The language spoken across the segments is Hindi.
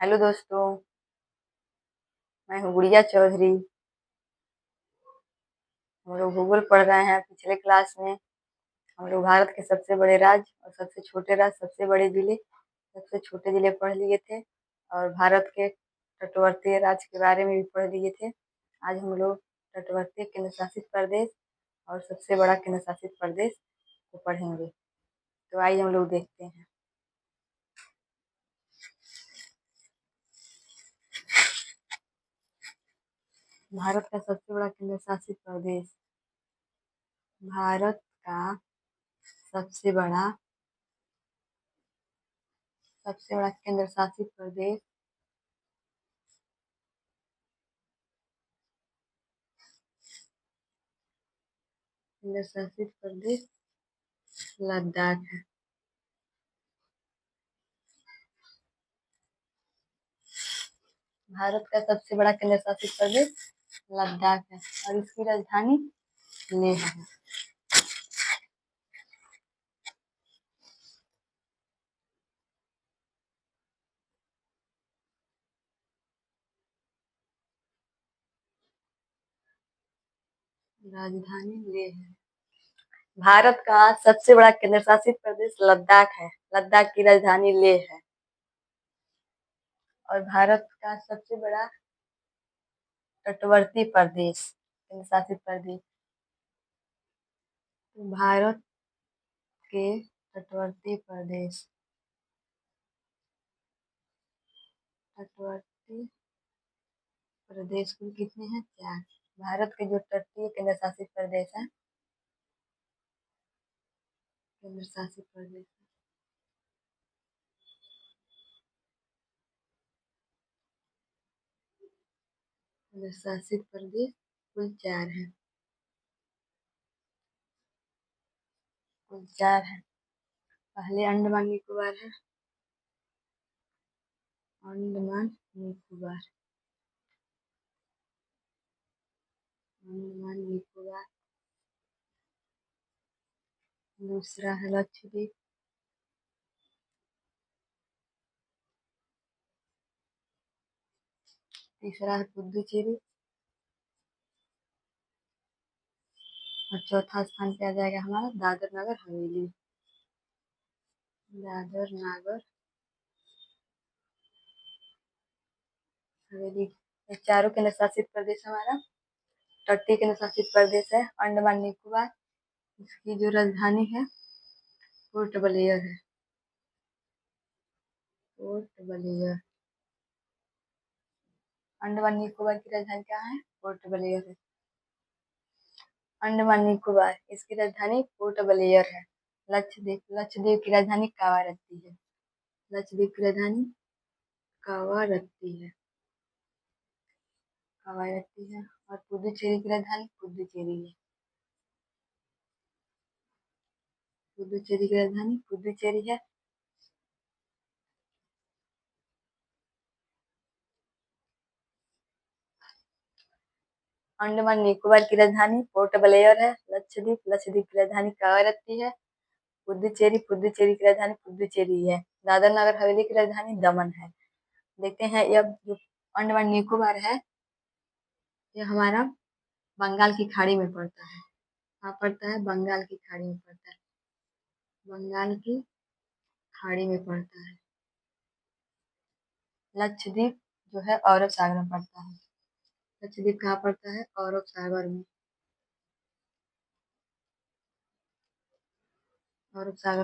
हेलो दोस्तों। मैं हूँ गुड़िया चौधरी। हम लोग भूगोल पढ़ रहे हैं पिछले क्लास में। हम लोग भारत के सबसे बड़े राज्य और सबसे छोटे राज्य, सबसे बड़े जिले, सबसे छोटे जिले पढ़ लिए थे और भारत के तटवर्तीय राज्य के बारे में भी पढ़ लिए थे। आज हम लोग तटवर्तीय केंद्र शासित प्रदेश और सबसे बड़ा केंद्र शासित प्रदेश को पढ़ेंगे। तो आइए हम लोग देखते हैं। भारत का सबसे बड़ा केंद्र शासित प्रदेश। भारत का सबसे बड़ा केंद्र शासित प्रदेश लद्दाख है। भारत का सबसे बड़ा केंद्र शासित प्रदेश लद्दाख है और इसकी राजधानी लेह है। राजधानी लेह है। भारत का सबसे बड़ा केंद्र शासित प्रदेश लद्दाख है। लद्दाख की राजधानी लेह है। और भारत का सबसे बड़ा तटवर्ती प्रदेश केंद्र शासित प्रदेश, तो भारत के तटवर्ती प्रदेश कुल कितने हैं? 4। भारत के जो तटीय केंद्र शासित प्रदेश है, केंद्र शासित प्रदेश केंद्र शासित प्रदेश कुल 4 है। पहले अंडमान निकोबार है। अंडमान निकोबार दूसरा है लक्षद्वीप। तीसरा है पुदुचेरी और चौथा स्थान पे आ जाएगा हमारा दादर नगर हवेली। ये चारों केंद्र शासित प्रदेश हमारा तटीय केंद्र शासित प्रदेश है अंडमान निकोबार। इसकी जो राजधानी है पोर्ट ब्लेयर है। अंडमान निकोबार की राजधानी क्या है? पोर्ट ब्लेयर है। अंडमान निकोबार इसकी राजधानी पोर्ट ब्लेयर है। लक्षद्वीप की राजधानी कावारत्ती है। और पुदुचेरी की राजधानी पुदुचेरी है। अंडमान निकोबार की राजधानी पोर्ट ब्लेयर है। लक्षद्वीप की राजधानी कावारत्ती है। पुदुचेरी की राजधानी पुदुचेरी है। दादर नगर हवेली की राजधानी दमन है। देखते हैं यह जो अंडमान निकोबार है यह हमारा बंगाल की खाड़ी में पड़ता है। कहाँ पड़ता है? बंगाल की खाड़ी में पड़ता है। लक्षद्वीप जो है अरब सागर में पड़ता है। लक्षद्वीप कहाँ पड़ता है? अरब सागर में।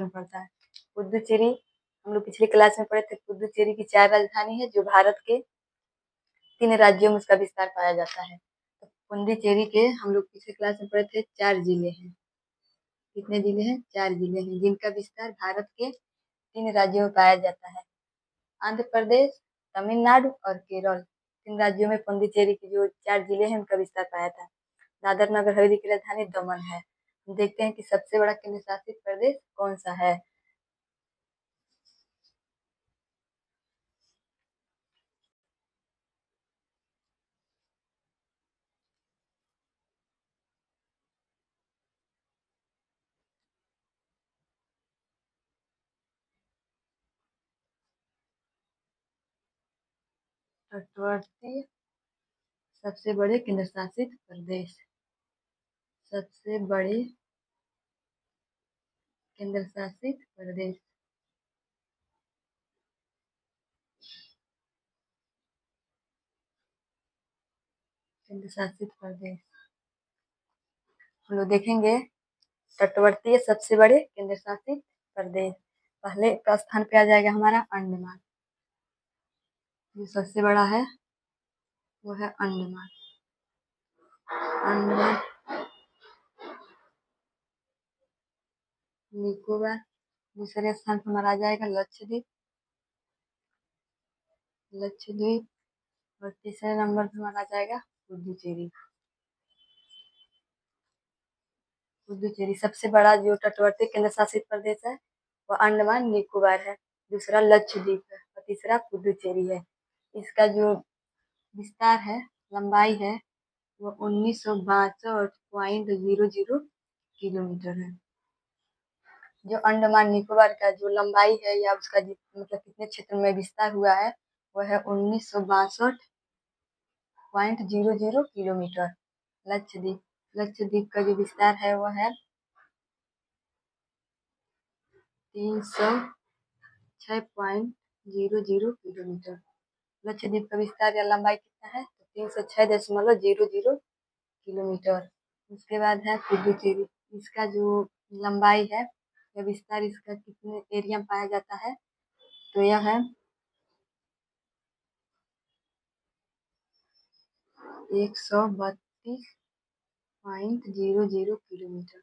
पड़ता है। पुदुचेरी हम लोग पिछली क्लास में पढ़े थे। पुदुचेरी की 4 राजधानी है जो भारत के 3 राज्यों में उसका विस्तार पाया जाता है। तो पुदुचेरी के हम लोग पिछली क्लास में पढ़े थे 4 जिले हैं। कितने जिले हैं? 4 जिले हैं जिनका विस्तार भारत के 3 राज्यों में पाया जाता है। आंध्र प्रदेश, तमिलनाडु और केरल। 3 राज्यों में पुदुचेरी के जो 4 जिले हैं उनका विस्तार पाया था। दादर नगर हवेली की राजधानी दमन है। देखते हैं कि सबसे बड़ा केंद्र शासित प्रदेश कौन सा है। तटवर्ती सबसे बड़े केंद्र शासित प्रदेश। सबसे बड़े केंद्र शासित प्रदेश। केंद्र शासित प्रदेश हम लोग देखेंगे। तटवर्तीय सबसे बड़े केंद्र शासित प्रदेश, पहले का स्थान पे आ जाएगा हमारा अंडमान। जो सबसे बड़ा है वो है अंडमान। अंडमान निकोबार। दूसरे स्थान पर हमारा आ जाएगा लक्षद्वीप। लक्षद्वीप और तीसरे नंबर पर हमारा आ जाएगा पुडुचेरी। पुडुचेरी सबसे बड़ा जो तटवर्ती केंद्र शासित प्रदेश है वो अंडमान निकोबार है। दूसरा लक्षद्वीप है और तीसरा पुडुचेरी है। इसका जो विस्तार है, लंबाई है, वो 1962.00 किलोमीटर है। जो अंडमान निकोबार का जो लंबाई है या उसका मतलब कितने क्षेत्र में विस्तार हुआ है वो है 1962.00 किलोमीटर। लक्षद्वीप का जो विस्तार है वो है 306.00 किलोमीटर। लक्षद्वीप का विस्तार या लंबाई कितना है तो 306.00 किलोमीटर। उसके बाद है पुडुचेरी। इसका जो लंबाई है या विस्तार इसका कितने एरिया में पाया जाता है तो यह है 132.00 किलोमीटर।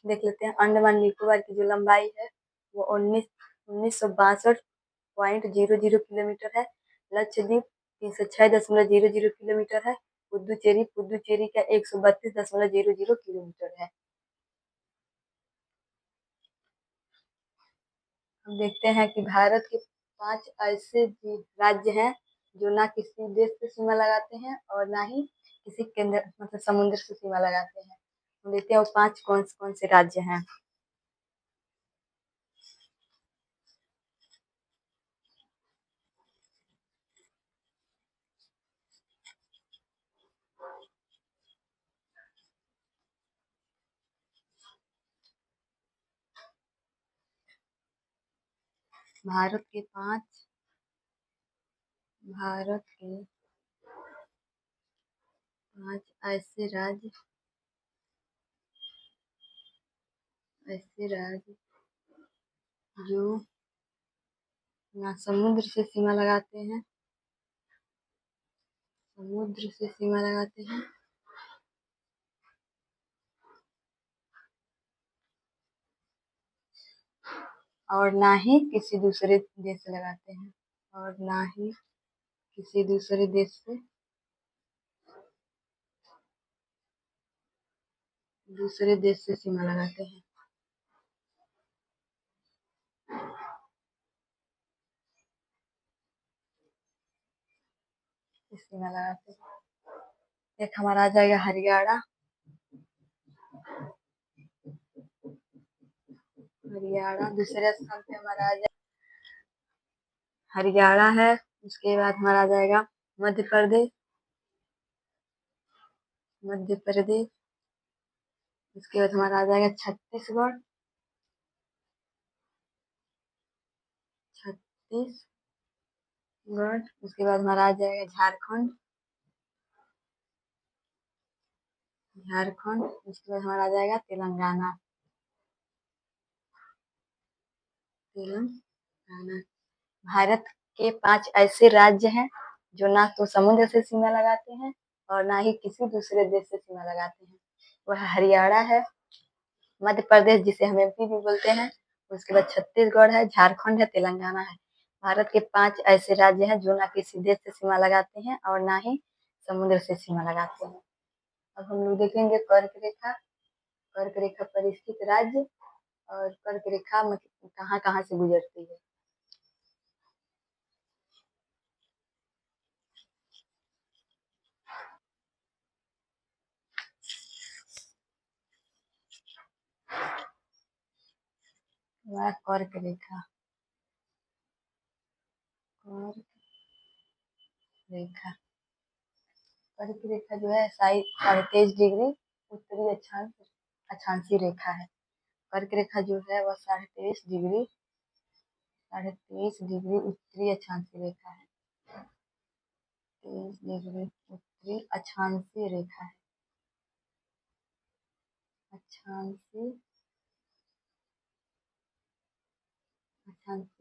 देख लेते हैं अंडमान निकोबार की जो लंबाई है वो 1962.00 किलोमीटर है। लक्षद्वीप 306.00 किलोमीटर है। पुडुचेरी का 132.00 किलोमीटर है। हम देखते हैं कि भारत के 5 ऐसे राज्य हैं जो ना किसी देश से सीमा लगाते हैं और ना ही किसी केंद्र मतलब समुद्र से सीमा लगाते हैं। हम देखते हैं वो 5 कौन कौन से राज्य हैं। भारत के 5 ऐसे राज्य जो ना समुद्र से सीमा लगाते हैं, और ना ही किसी दूसरे देश से लगाते हैं, और ना ही किसी दूसरे देश से सीमा लगाते हैं। सीमा लगाते हैं। एक हमारा आ जाएगा हरियाणा। दूसरे स्थान पे हमारा आ जाएगा हरियाणा है। उसके बाद हमारा आ जाएगा मध्य प्रदेश। उसके बाद हमारा आ जाएगा छत्तीसगढ़। उसके बाद हमारा आ जाएगा झारखंड। उसके बाद हमारा आ जाएगा तेलंगाना। भारत के 5 ऐसे राज्य हैं जो ना तो समुद्र से सीमा लगाते हैं और ना ही किसी दूसरे देश से सीमा लगाते हैं। वह हरियाणा है, मध्य प्रदेश जिसे हम एमपी भी बोलते हैं, उसके बाद छत्तीसगढ़ है, झारखंड है, तेलंगाना है। भारत के 5 ऐसे राज्य हैं जो ना किसी देश से सीमा लगाते हैं और ना ही समुद्र से सीमा लगाते हैं। अब हम लोग देखेंगे कर्क रेखा पर स्थित राज्य और कर्क रेखा मतलब कहाँ कहाँ से गुजरती है। वह कर्क रेखा रेखा। कर्क रेखा जो है 23.5 डिग्री उत्तरी अक्षांशीय रेखा है। कर्क रेखा जो है वह 23.5 डिग्री उत्तरी अक्षांशीय रेखा है। 23 डिग्री उत्तरी अक्षांशीय रेखा है। अक्षांशीय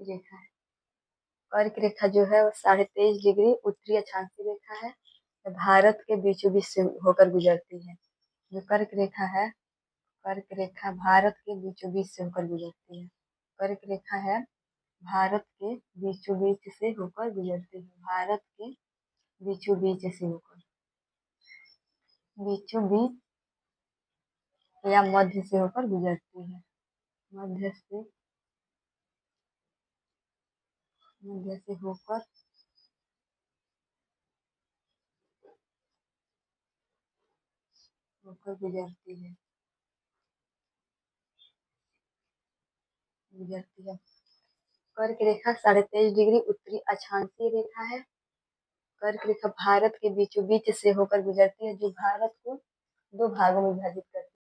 रेखा है। कर्क रेखा जो है वो 23.5 डिग्री उत्तरी अक्षांशीय रेखा है। भारत के बीचों बीच से होकर गुजरती है। जो कर्क रेखा है, कर्क रेखा भारत के बीचों बीच से होकर गुजरती है। कर्क रेखा है भारत के बीचों बीच से होकर गुजरती है। भारत के बीचों बीच से होकर, बीचों बीच या मध्य से होकर गुजरती है। मध्य से होकर गुजरती है। कर्क रेखा 23.5 डिग्री उत्तरी अक्षांशीय रेखा है। कर्क रेखा भारत के बीचों बीच से होकर गुजरती है, जो भारत को दो भागों में विभाजित करती है।